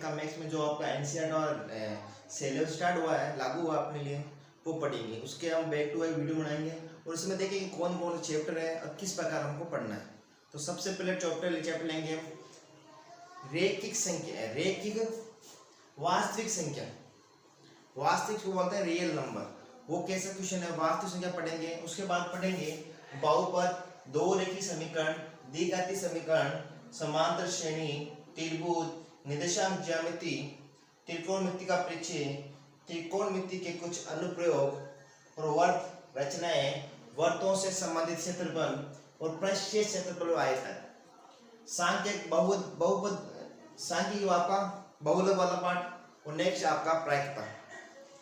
का मैथ्स में जो आपका एनसीईआरटी और सिलेबस स्टार्ट हुआ है, लागू हुआ अपने लिए, वो पढ़ेंगे। उसके हम बैक टू बैक वीडियो बनाएंगे और उसमें देखेंगे कौन कौन से चैप्टर है और किस प्रकार हमको पढ़ना है। तो सबसे पहले चैप्टर लेंगे हम रैखिक संख्या, रैखिक वास्तविक संख्या। वास्तविक को बोलते हैं रियल नंबर। वो कैसा क्वेश्चन है, वास्तविक संख्या पढ़ेंगे। उसके बाद पढ़ेंगे बहुपद, दो रेखीय समीकरण, द्विघातीय समीकरण, समांतर श्रेणी, त्रिभुज, निर्देशांक ज्यामिति, त्रिकोणमिति का परिचय, त्रिकोणमिति के कुछ अनुप्रयोग और वर्त रचनाएं, वर्तों से संबंधित क्षेत्रफल और पृष्ठीय क्षेत्रफल आयतन, सांख्यिक बहुपद सांख्यिक आपका बहुलक वाला पार्ट और नेक्स्ट आपका प्रायिकता।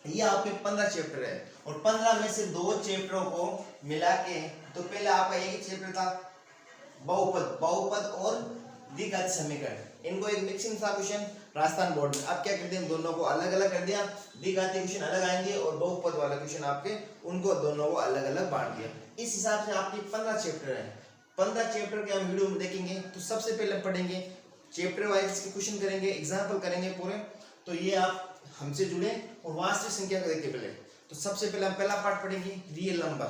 ये आपके 15 चैप्टर है और 15 में से 2 चैप्टरों को मिला के, तो पहले आपका एक ही चैप्टर था बहुपद और द्विघातीय समीकरण। इनको एक मिक्सिंग था क्वेश्चन राजस्थान बोर्ड में। अब क्या कर दिया, दोनों को अलग अलग कर दिया। द्विघातीय क्वेश्चन अलग आएंगे और बहुपद वाला क्वेश्चन आपके उनको दोनों को अलग अलग बांट दिया। इस हिसाब से आपके 15 चैप्टर है। 15 चैप्टर के हम वीडियो में देखेंगे। तो सबसे पहले पढ़ेंगे चैप्टर वाइज के क्वेश्चन करेंगे, एग्जाम्पल करेंगे पूरे। तो ये आप हमसे जुड़े और वास्तविक संख्या को देखिए पहले। तो सबसे पहले हम पहला पार्ट पढ़ेंगे रियल नंबर,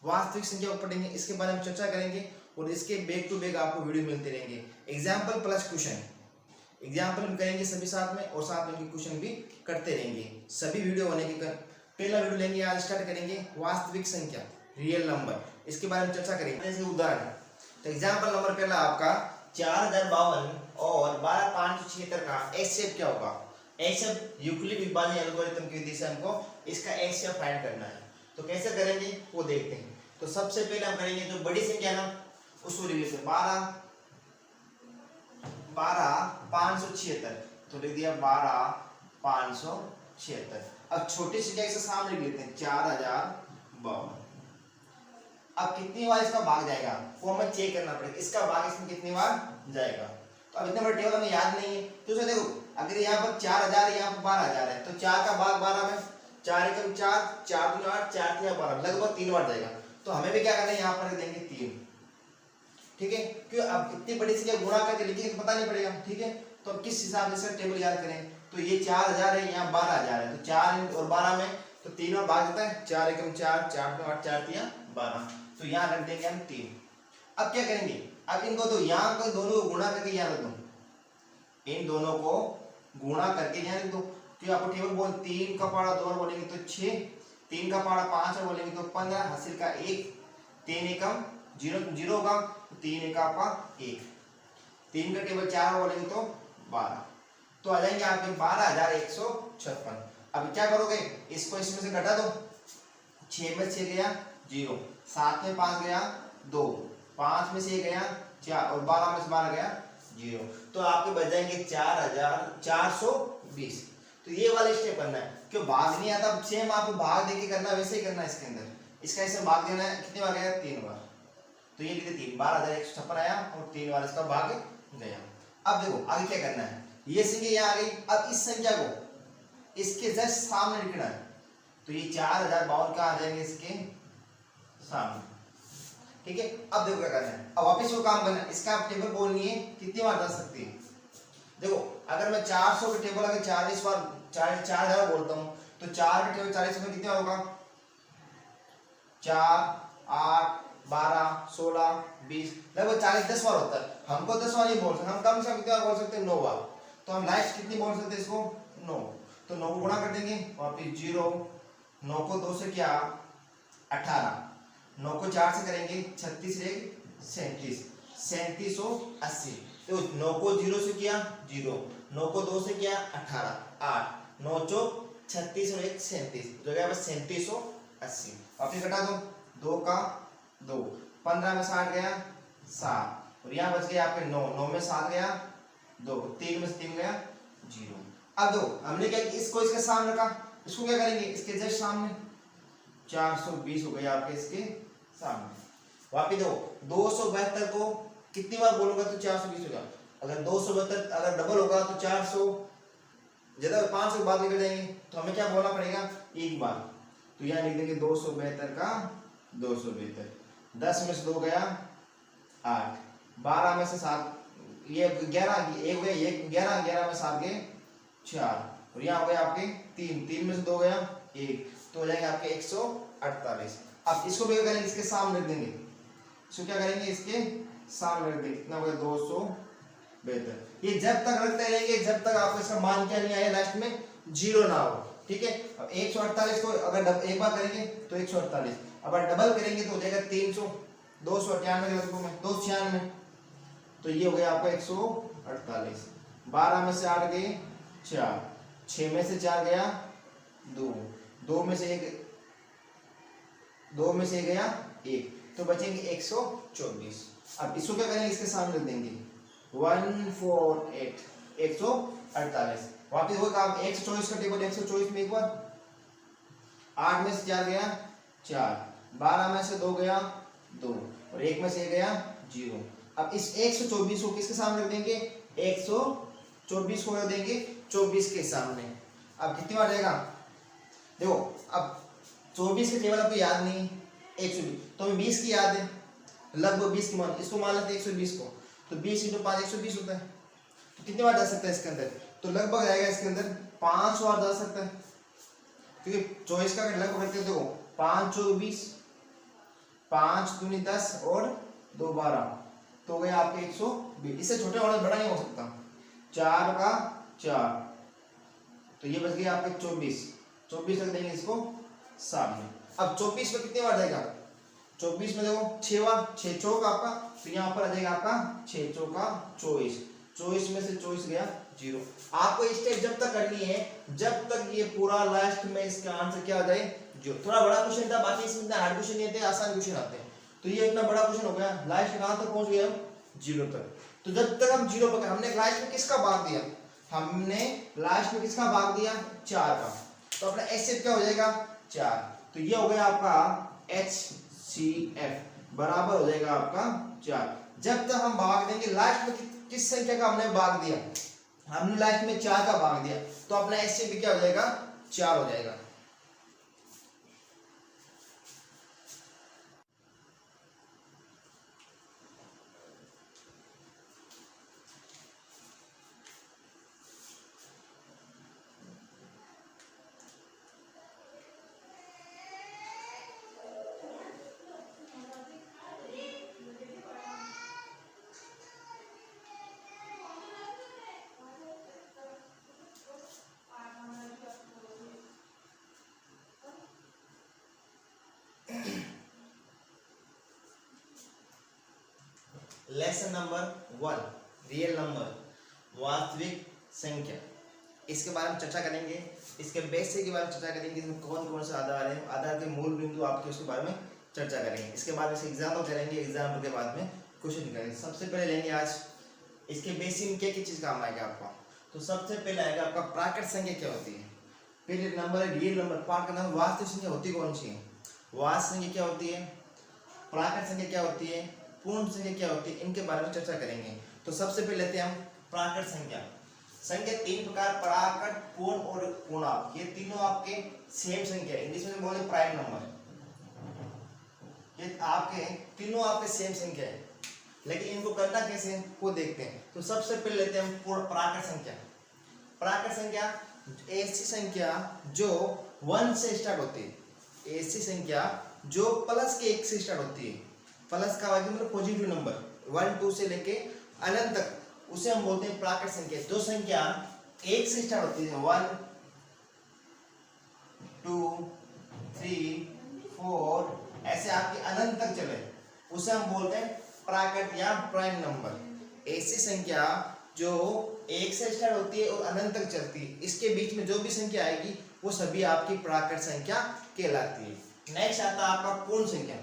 वास्तविक संख्या को पढ़ेंगे। इसके बारे में चर्चा करेंगे और इसके बैक टू बैक आपको वीडियो मिलते रहेंगे। एग्जाम्पल प्लस क्वेश्चन, एग्जाम्पल भी करेंगे सभी साथ में और साथ में क्वेश्चन भी करते रहेंगे। सभी वीडियो होने के पहला वीडियो लेंगे, आज स्टार्ट करेंगे वास्तविक संख्या रियल नंबर। इसके बारे में चर्चा करेंगे। जैसे उदाहरण, तो एग्जाम्पल नंबर पहला आपका 4052 और 12576 का एचसीएफ क्या होगा। एचसीएफ यूक्लिड विभाजन एल्गोरिथम की विधि से हमको इसका एचसीएफ फाइंड करना है। तो कैसे करेंगे वो देखते हैं। तो सबसे पहले हम करेंगे जो बड़ी संख्या ना उसको लिख लेते हैं 12576। तो लिख दिया 12576। अब छोटी संख्या के सामने लिख लेते हैं 4052। अब कितनी बार इसका भाग जाएगा वो हमें चेक करना पड़ेगा। इसका भाग इसमें कितनी बार जाएगा। तो अब इतने बड़े टेबल हमें याद नहीं है। तो उसे देखो, अगर यहाँ पर 4000 यहाँ पर 12000 है तो 4 का भाग 12 में, 4 एकम 4, 4 दूनी 8, 4 तिया 12, लगभग 3 बार जाएगा। तो हमें भी क्या करना है, यहाँ पर देंगे 3। ठीक है, क्यों अब इतनी बड़ी संख्या गुणा करके लिखेंगे तो पता नहीं पड़ेगा। ठीक है, तो अब किस हिसाब से टेबल याद करें। तो ये 4000 है, यहाँ 12000 है, तो 4 और 12 में तो 3 बार भाग जाता है। 4 एकम 4, 4 दूनी 8, 4 तिया 12, तो यहाँ रख देंगे हम 3। अब क्या करेंगे, अब इनको तो यहाँ को दोनों को गुणा करके यहाँ रख दो, इन दोनों को गुणा करके यहाँ रख दो। तो आपको टेबल बोल 3 का पारा 2 बोलेंगे तो 6, 3 का पारा 5 बोलेंगे तो 15, हासिल का 1, 3 एकम 0 होगा, 3 एक आपका 1, 3 का टेबल 4 बोलेंगे तो 12। तो आ जाएंगे आपके 12156। अब क्या करोगे, इसको इसमें से घटा दो। 6 में 6 गया 0, 7 में 5 गया 2, 5 में से गया 4 और 12 में से 12 गया 0। तो आपके बच जाएंगे 4420। तो ये वाला स्टेप करना है। क्यों भाग नहीं आता, सेम आपको भाग देके करना वैसे ही करना है। इसके अंदर इसका ऐसे भाग देना है। कितनी बार गया, 3 बार। तो ये लिखे 3, 12156 आया और 3 बार इसका भाग गया। अब देखो आगे क्या करना है, ये संख्या यहाँ आ गई। अब इस संख्या को इसके जस्ट सामने लिखना है। तो ये 4052 का आ जाएंगे इसके सामने। ठीक है, अब देखो क्या करना है। अब वापस वो काम करना है। इसका आप टेबल बोलनी है कितनी बार जा सकती है। देखो अगर मैं 400 के टेबल अगर 40 बार 4000 बोलता हूँ तो 4 के टेबल 40 में कितने होगा, 4, 8, 12, 16, 20, लगभग 40 10 बार होता है। हमको 10 बार नहीं बोल सकते, हम कम से कम कितनी बार बोल सकते हैं, 9 बार। तो हम लास्ट कितनी बोल सकते हैं इसको, 9। तो 9 को गुणा कर देंगे, वापिस 0, 9 को 2 से क्या 18, 9 को 4 से करेंगे 36 रे 37, 3780। तो 9 को 0 से किया 0, 9 को 2 से किया 18, 8, 9 चौक 36 और 1 37, जो गया बस 3780। वापिस घटा दो, 2 का 2, 15 में 60 गया 7 और यहाँ बच गया आपके 9, 9 में 7 गया 2, 3 में 3 गया 0। अब दो हमने क्या, इसको इसके सामने रखा, इसको क्या करेंगे, इसके जस्ट सामने 420 हो गया आपके इसके सामने। वापिस दो 272 को कितनी बार बोलूंगा तो 420 होगा। अगर 272 अगर डबल होगा तो 400, ज्यादा 500 बाद निकल जाएंगे। तो हमें क्या बोलना पड़ेगा, एक बार। तो यहाँ लिख देंगे 272 का 272, 10 में से 2 गया 8, 12 में से 7 ये 11, 1 गया 11, 11 में 7 गए 4 और यहाँ हो गया आपके 3, 3 में से 2 गया 1, तो हो जाएंगे आपके 148। अब इसको भी करेंगे, इसके सामने रख देंगे, इसको क्या करेंगे, इसके सामने रख देंगे, कितना हो गया 272। ये जब तक रखते रहेंगे जब तक आपको इसका मान क्या नहीं आया, लास्ट में 0 ना हो, ठीक है। अब 148 को अगर एक बार करेंगे तो 148, अगर डबल करेंगे तो हो जाएगा 300, 298 में 296, तो ये हो गया आपका 148। 12 में से 8 गए 4, 6 में से 4 गया 2, 2 में से 1 गया 1, तो बचेंगे 124। अब इसको क्या करेंगे, इसके सामने रख देंगे 148, 148। वापिस वो काम 124 का टेबल, 124 में एक बार 8 में से 4 गया 4, 12 में से 2 गया 2 और 1 में से 1 गया 0। अब इस 124 को किसके सामने रख देंगे, 124 को रख देंगे 24 के सामने। अब कितनी बार जाएगा, देखो अब 24 के टेबल आपको याद नहीं, 120 तो हमें 20 की याद है, लगभग 20 की मान, इसको मान लेते हैं 120 को, तो 20 × 5 120 होता है, तो कितनी बार जा सकता है इसके अंदर, तो लगभग जाएगा इसके अंदर 500 बार जा सकता है, क्योंकि 24 का लगभग करते देखो 5 × 20, 5 दूनी 10 और 2 12, तो हो गया आपके 120। इससे छोटे और बड़ा नहीं हो सकता, 4 का 4, तो ये बच गया आपके 24 रख देंगे इसको सामने। अब 24 में कितनी बार जाएगा, 24 में देखो 6 बार, 6 चौक आपका, तो यहाँ पर आ जाएगा आपका 6 चौका 24, 24 में से 24 गया 0। आपको ये स्टेप जब तक करनी है जब तक ये पूरा लास्ट में इसका आंसर क्या आ जाए 0। थोड़ा बड़ा क्वेश्चन था, बाकी इसमें इतना हार्ड क्वेश्चन नहीं आते, आसान क्वेश्चन आते हैं, तो ये इतना बड़ा क्वेश्चन हो गया, लास्ट कहां तक पहुंच गए हम, 0 तक। तो जब तक हम 0 पकड़, हमने लास्ट में किसका भाग दिया, हमने लास्ट में किसका भाग दिया 4 का, तो अपना एचसीएफ क्या हो जाएगा 4, तो ये हो गया आपका HCF बराबर हो जाएगा आपका 4। जब तक हम भाग देंगे लास्ट में किस संख्या का हमने भाग दिया, हमने लास्ट में 4 का भाग दिया, तो अपना HCF क्या हो जाएगा 4 हो जाएगा। लेसन नंबर 1, रियल नंबर, वास्तविक संख्या, इसके बारे में चर्चा करेंगे, इसके बेसिक के बारे में चर्चा करेंगे, इसमें कौन कौन से आधार है, आधार के मूल बिंदु आपके, उसके बारे में चर्चा करेंगे। इसके बाद में एग्जाम्पल करेंगे, एग्जाम्पल के बाद में क्वेश्चन करेंगे। सबसे पहले लेंगे आज इसके बेसिक में क्या क्या चीज काम आएगा आपका, तो सबसे पहले आएगा आपका प्राकृत संख्या क्या होती है, फिर नंबर है रियल नंबर, पार्ट का नाम वास्तविक संख्या होती कौन सी है, वास्तविक संख्या क्या होती है, प्राकृत संख्या क्या होती है, पूर्ण संख्या क्या होती है, इनके बारे में चर्चा करेंगे। तो सबसे पहले लेते हैं हम प्राकृत संख्या। संख्या 3 प्रकार, प्राकृत, पूर्ण और पूर्णांक, ये तीनों आपके सेम संख्या है, इंग्लिश में बोलते हैं प्राइम नंबर, ये आपके तीनों आपके सेम संख्या है, लेकिन इनको करना कैसे है वो देखते हैं। तो सबसे पहले लेते हैं हम प्राकृत संख्या। प्राकृत संख्या ऐसी संख्या जो 1 से स्टार्ट होती है, ऐसी संख्या जो प्लस के 1 से स्टार्ट होती है, प्लस का मतलब पॉजिटिव नंबर 1 2 से लेके अनंत तक, उसे हम बोलते हैं प्राकृत संख्या। जो संख्या 1 से स्टार्ट होती है 1 2 3 4 ऐसे आपके अनंत तक चले, उसे हम बोलते हैं प्राकृत या प्राइम नंबर। ऐसी संख्या जो 1 से स्टार्ट होती है और अनंत तक चलती है, इसके बीच में जो भी संख्या आएगी वो सभी आपकी प्राकृत संख्या कहलाती है। नेक्स्ट आता है आपका पूर्ण संख्या।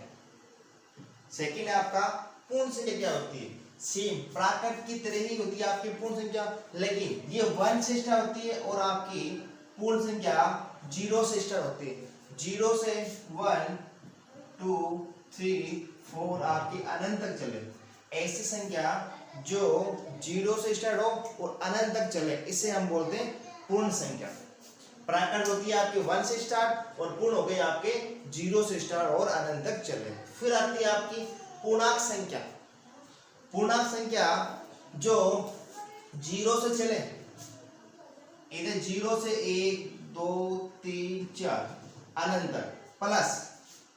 सेकंड है आपका पूर्ण संख्या क्या होती है, सेम प्राकृत की तरह ही होती है आपकी पूर्ण संख्या, लेकिन ये 1 से स्टार्ट होती है और आपकी पूर्ण संख्या 0 से स्टार्ट होती है। 0 से 1 2 3 4 आपकी अनंत तक चले, ऐसी संख्या जो 0 से स्टार्ट हो और अनंत तक चले, इसे हम बोलते हैं पूर्ण संख्या। प्राकृत होती है आपके 1 से स्टार्ट और पूर्ण हो गई आपके 0 से स्टार्ट और अनंत तक चले। फिर आती है आपकी पूर्णांक संख्या। पूर्णांक संख्या जो 0 से चले, इधर 0 से 1 2 3 4 अनंत तक, प्लस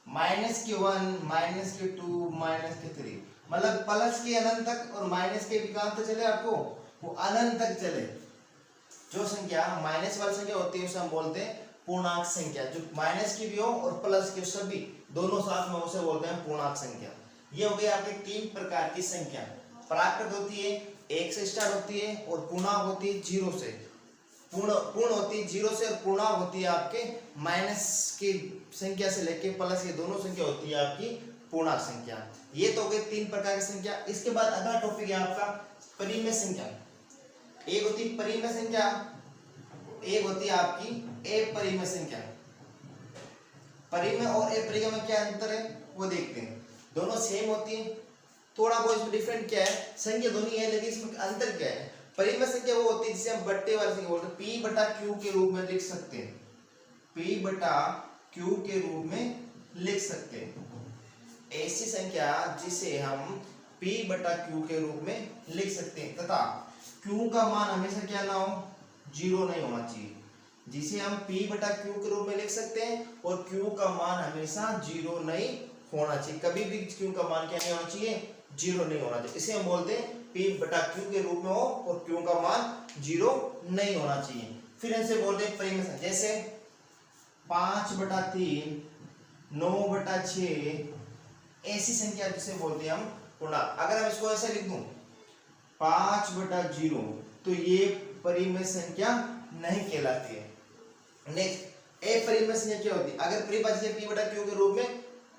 माइनस के 1 माइनस के 2 माइनस के 3, मतलब प्लस के अनंत तक और माइनस के भी कहां तक चले आपको, वो अनंत तक चले। जो संख्या माइनस वाली संख्या होती है उसे हम बोलते हैं पूर्णांक संख्या। जो माइनस की भी हो और प्लस की सभी दोनों साथ में, उसे बोलते हैं पूर्णांक संख्या। ये हो गई आपके 3 प्रकार की संख्या। प्राकृत होती है 1 से स्टार्ट होती है और पूर्णांक होती है 0 से। पूर्ण होती है 0 से और पूर्णांक होती है आपके माइनस की संख्या से लेके प्लस की दोनों संख्या होती है आपकी पूर्णांक संख्या। ये तो हो गई 3 प्रकार की संख्या। इसके बाद अगला टॉपिक है आपका परिमेय संख्या। एक होती है परिमेय संख्या, एक होती है आपकी अपरिमेय संख्या। परिमेय और अपरिमेय में क्या अंतर है वो देखते हैं। दोनों सेम होती है, थोड़ा बहुत इसमें डिफरेंट क्या है, संख्या दोनों है लेकिन इसमें अंतर क्या है। परिमेय संख्या वो होती है जिसे हम बट्टे वाली संख्या बोलते हैं, p बटा q के रूप में लिख सकते हैं, p बटा q के रूप में लिख सकते हैं। ऐसी संख्या जिसे हम p बटा q के रूप में लिख सकते हैं तथा q का मान हमेशा क्या ना हो, 0 नहीं होना चाहिए, जिसे हम p बटा q के रूप में लिख सकते हैं और q का मान हमेशा 0 नहीं होना चाहिए। कभी भी q का मान क्या नहीं होना चाहिए, 0 नहीं होना चाहिए। इसे हम बोलते हैं p बटा q के रूप में हो और q का मान 0 नहीं होना चाहिए। फिर इनसे बोलते हैं परिमेय संख्या, जैसे 5 बटा 3 9 बटा 6, ऐसी संख्या जिसे बोलते हैं हम पूर्णांक। अगर हम इसको ऐसे लिख दूं 5 बटा 0 तो ये परिमेय संख्या नहीं कहलाती है। नेक्स्ट अपरिमेय संख्या क्या होती है, अगर परिभाषा से p बटा q के रूप में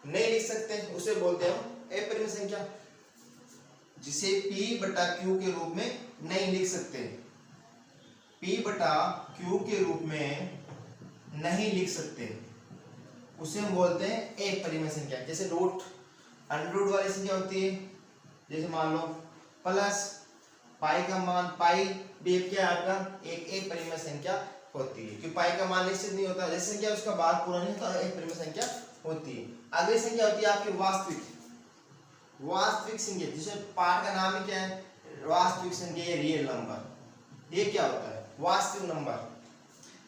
नहीं लिख सकते उसे बोलते हैं हम अपरिमेय संख्या, जिसे p बटा q के रूप में नहीं लिख सकते, p बटा q के रूप में नहीं लिख सकते, उसे हम बोलते हैं अपरिमेय संख्या। जैसे रूट अंडर वाली संख्या होती है, जैसे मान लो प्लस पाई का मान, पाई भी क्या है आपका एक अपरिमेय संख्या होती है, क्योंकि पाई का मान निश्चित नहीं होता, जैसे संख्या उसका भाग पूरा नहीं होता, अपरिमेय संख्या होती है। अगली संख्या होती है आपकी वास्तविक संख्या, जिसे पाठ का नाम ही क्या है, वास्तविक संख्या या रियल नंबर। ये क्या होता है, वास्तविक नंबर,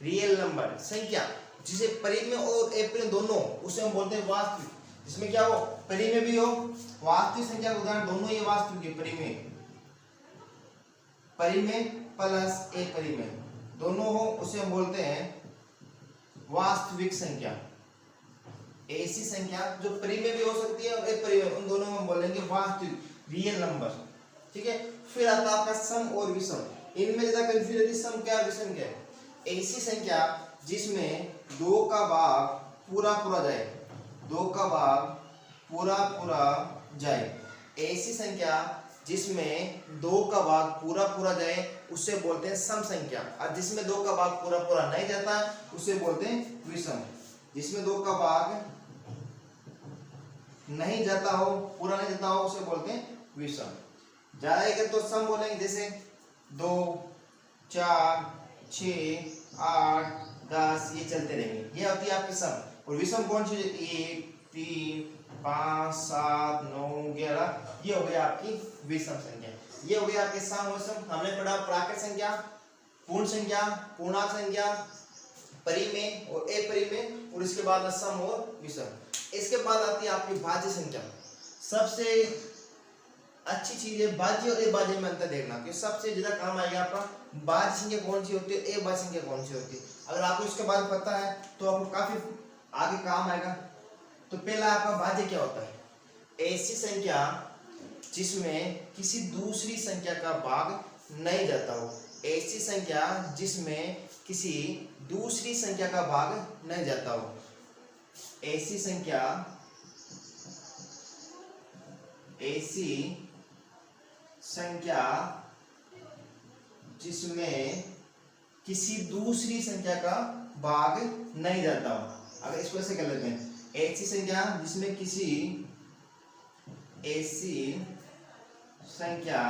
रियल नंबर संख्या जिसे परिमेय और अपरिमेय दोनों, उसे हम बोलते हैं वास्तविक। जिसमें क्या हो, परिमेय भी हो, वास्तविक संख्या का उदाहरण दोनों ये वास्तविक है, परिमेय प्लस अपरिमेय दोनों हो, उसे हम बोलते हैं वास्तविक संख्या। ऐसी संख्या जो परिमेय भी हो सकती है और अपरिमेय, उन दोनों में हम बोलेंगे वास्तविक, रियल नंबर। ठीक है। फिर आता है आपका सम और विषम। इनमें ज्यादा कंफ्यूजन होती है, सम क्या विषम क्या है। ऐसी संख्या जिसमें 2 का भाग पूरा पूरा जाए, 2 का भाग पूरा पूरा जाए, ऐसी संख्या जिसमें 2 का भाग पूरा पूरा जाए उसे बोलते हैं सम संख्या। और जिसमें 2 का भाग पूरा पूरा नहीं जाता है उसे बोलते हैं विषम। जिसमें 2 का भाग नहीं जाता हो, पूरा नहीं जाता हो, उसे बोलते हैं विषम। जाएगा तो सम बोलेंगे, जैसे 2 4 6 8 10 ये चलते रहेंगे, ये होती है आपकी सम। और विषम कौन सी, 1 3 5 7 9 11, ये हो गई आपकी विषम संख्या। ये हो गई आपके सम विषम। हमने पढ़ा प्राकृत संख्या, पूर्ण संख्या, पूर्णांक संख्या, परिमेय और अपरिमेय, और इसके बाद में सम और विषम। इसके बाद आती है आपकी भाज्य संख्या। सबसे अच्छी चीज है भाज्य और अभाज्य में अंतर देखना, कि सबसे ज्यादा काम आएगा आपका भाज्य संख्या कौन सी होती है, अभाज्य संख्या कौन सी होती है। अगर आपको इसके बारे में पता है तो आपको काफी आगे काम आएगा। तो पहला आपका भाज्य क्या होता है, ऐसी संख्या जिसमें किसी दूसरी संख्या का भाग नहीं जाता हो, ऐसी संख्या जिसमें किसी दूसरी संख्या का भाग नहीं जाता हो, ऐसी संख्या, ऐसी संख्या जिसमें किसी दूसरी संख्या का भाग नहीं जाता हो। अगर इसको ऐसे कर लेते हैं, ऐसी संख्या जिसमें किसी, ऐसी संख्या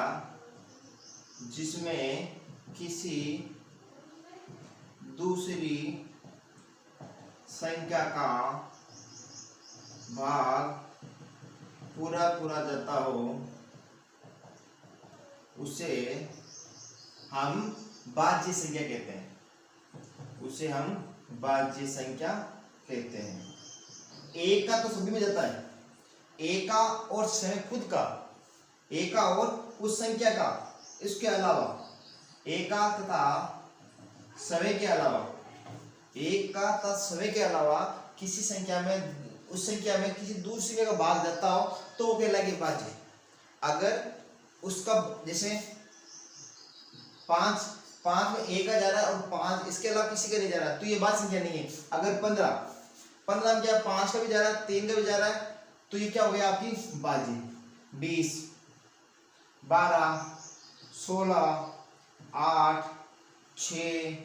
जिसमें किसी दूसरी संख्या का भाग पूरा पूरा जाता हो, उसे हम भाज्य संख्या कहते हैं। उसे हम भाज्य संख्या कहते हैं। ए का तो सभी में जाता है, ए का और स्वयं खुद का, ए का और उस संख्या का, इसके अलावा ए का तथा स्वयं के अलावा, एक का तथा स्वयं के अलावा किसी संख्या में, उस संख्या में किसी दूसरी संख्या का भाग जाता हो तो वो कहलाएगी भाज्य। अगर उसका जैसे 5 में एक का जा रहा है और 5 इसके अलावा किसी का नहीं जा रहा तो ये भाज्य संख्या नहीं है। अगर 15 में क्या 5 का भी जा रहा है, 3 का भी जा रहा है, तो ये क्या हो गया आपकी भाज्य। 20, 12, 16, 8, 6,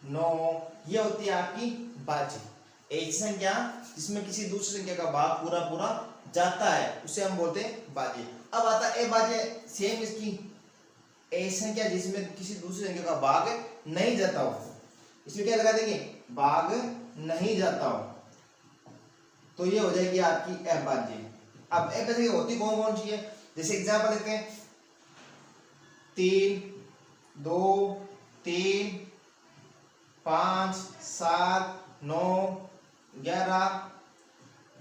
9, ये होती है आपकी भाज्य। ऐसी संख्या जिसमें किसी दूसरी संख्या का भाग पूरा पूरा जाता है उसे हम बोलते हैं भाज्य। अब आता है भाज्य, सेम इसकी ऐसी संख्या जिसमें किसी दूसरी संख्या का भाग नहीं जाता हो, इसमें क्या लगा देंगे, भाग नहीं जाता हो, तो ये हो जाएगी आपकी अभाज्य। अब अभाज्य होती कौन कौन सी है, जैसे एग्जांपल लेते हैं 3, 2, 3, 5, 7, 9, 11,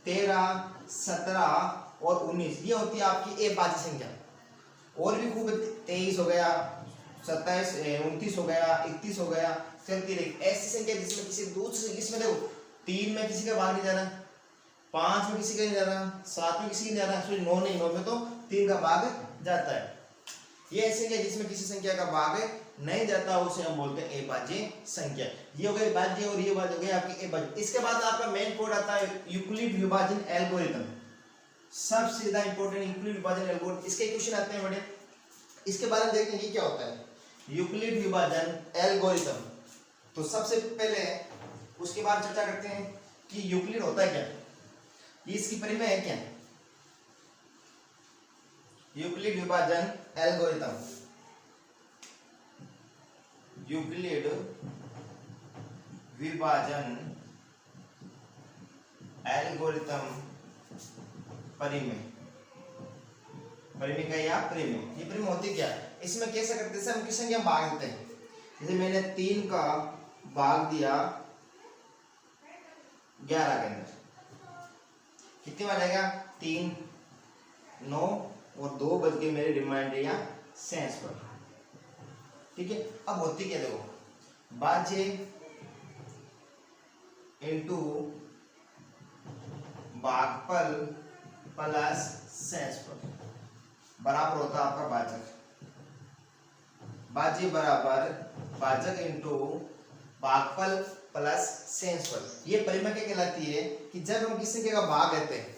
13, 17 और 19, ये होती है आपकी अभाज्य संख्या। और भी खूब 23 हो गया, 27, 29 हो गया, 31 हो गया, चलती रही। ऐसी संख्या जिसमें किसी दूसरे, इसमें देखो 3 में किसी का भाग नहीं जा रहा, 5 में किसी का नहीं जा रहा, 7 में किसी का नहीं जा रहा, सॉरी 9 नहीं, 9 में तो 3 का भाग जाता है। ये ऐसी संख्या जिसमें किसी संख्या का भाग नहीं जाता उसे हम बोलते हैं अभाज्य संख्या। ये हो गई भाज्य और ये बात हो गई आपकी अभाज्य। इसके बाद आपका मेन कोड आता है यूक्लिड विभाजन एल्गोरिथम। सबसे ज्यादा इंपॉर्टेंट यूक्लिड विभाजन एल्गोरिथम, इसके क्वेश्चन आते हैं बड़े, इसके बारे में देखते हैं ये क्या होता है यूक्लिड विभाजन एल्गोरिथम। तो सबसे पहले उसके बाद चर्चा करते हैं कि यूक्लिड होता है क्या, ये इसकी परिमेय है क्या। यूक्लिड विभाजन एल्गोरिथम, यूक्लिड विभाजन एल्गोरिथम परिमेय, परिमेय का या परिमेय, ये परिमेय होती क्या, इसमें कैसे करते हैं, हम किस संख्या में भाग देते हैं। जैसे मैंने 3 का भाग दिया 11 के अंदर, कितनी बार आएगा 3, 9 और 2 बच गए मेरे रिमाइंडर या सेंस पर, ठीक है। अब होती क्या देखो, भाज्य इनटू भागफल प्लस सेंस पर बराबर होता है आपका भाजक। भाज्य बराबर भाजक इनटू भागफल प्लस सेंस पर। ये परिमेय क्या कहलाती है कि जब हम किसी संख्या का भाग लेते हैं,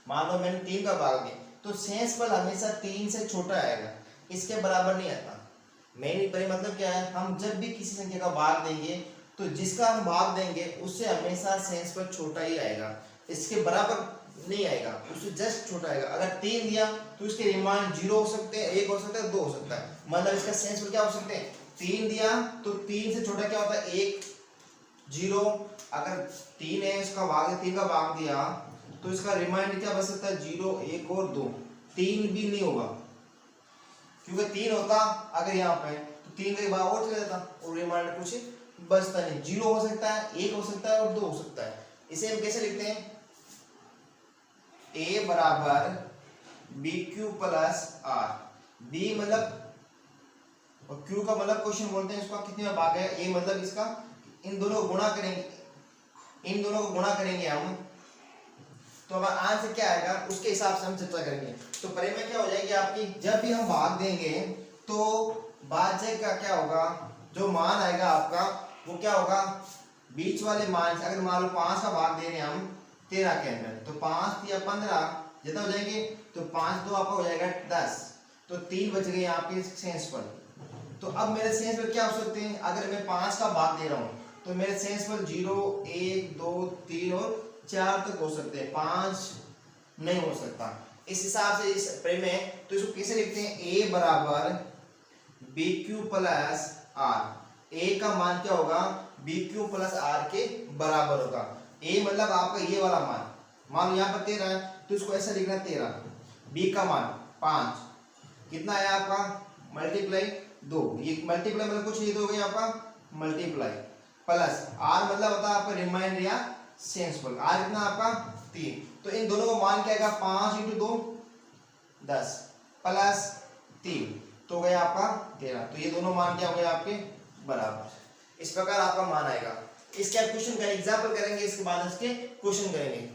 मान लो मैंने 3 का भाग दिया, तो सेंस पर हमेशा 3 से छोटा आएगा, इसके बराबर नहीं आता। मेन परिमेय मतलब क्या है, हम जब भी किसी संख्या का भाग देंगे तो जिसका हम भाग देंगे उससे हमेशा सेंस पर छोटा ही आएगा, इसके बराबर नहीं आएगा, उससे जस्ट छोटा आएगा। अगर 3 दिया तो इसके रिमाइंड 0 हो सकते हैं, 1 हो सकता है, 2 हो सकता है, मतलब इसका सेंस पर क्या हो सकते हैं, 3 दिया तो 3 से छोटा क्या होता है 1, 0। अगर 3 है इसका भाग, 3 का भाग दिया तो इसका रिमाइंड क्या बच सकता है 0, 1 और 2, 3 भी नहीं होगा, क्योंकि 3 होता अगर यहाँ पे तो 3 का भाग और चला जाता और रिमाइंड कुछ बचता नहीं। 0 हो सकता है, 1 हो सकता है और 2 हो सकता है। इसे हम कैसे लिखते हैं, a बराबर b q plus r, b मतलब और q का मतलब क्वेश्चन बोलते हैं इसका कितने में भाग है, a मतलब इसका, इन दोनों को गुणा करेंगे, इन दोनों को गुणा करेंगे हम, तो हमारा आंसर क्या आएगा उसके हिसाब से हम चर्चा करेंगे। तो परिमेय क्या हो जाएगी आपकी, जब भी हम भाग देंगे तो भाज्य का क्या होगा, जो मान आएगा आपका वो क्या होगा, बीच वाले मान से, अगर मान लो 5 का भाग दे रहे हैं हम 13 के अंदर, तो 5 या 15 जितना हो जाएंगे, तो 5 2 आपका हो जाएगा 10, तो 3 बच गए यहाँ पे सेंस पर। तो अब मेरे सेंस पर क्या हो सकते हैं, अगर मैं 5 का भाग दे रहा हूँ तो मेरे सेंस पर 0, 1, 2, 3 और 4 तक हो सकते हैं, 5 नहीं हो सकता। इस हिसाब से इस परिमेय, तो इसको कैसे लिखते हैं, a बराबर b q plus r, a का मान क्या होगा, बी क्यू प्लस आर के बराबर होगा। a मतलब आपका ये वाला मान लो यहाँ पर 13 है तो इसको ऐसा लिखना 13, b का मान 5, कितना आया आपका मल्टीप्लाई 2, ये मल्टीप्लाई मतलब कुछ नहीं तो हो गया आपका मल्टीप्लाई प्लस आर मतलब होता है आपका रिमाइंडर या सेंसफुल। आर कितना आपका 3, तो इन दोनों को मान क्या आएगा 5 × 2 10 प्लस 3 तो हो गया आपका 13। तो ये दोनों मान क्या हो गए आपके बराबर। इस प्रकार आपका मान आएगा। इसके आप क्वेश्चन का एग्जाम्पल करेंगे, इसके बाद इसके क्वेश्चन करेंगे।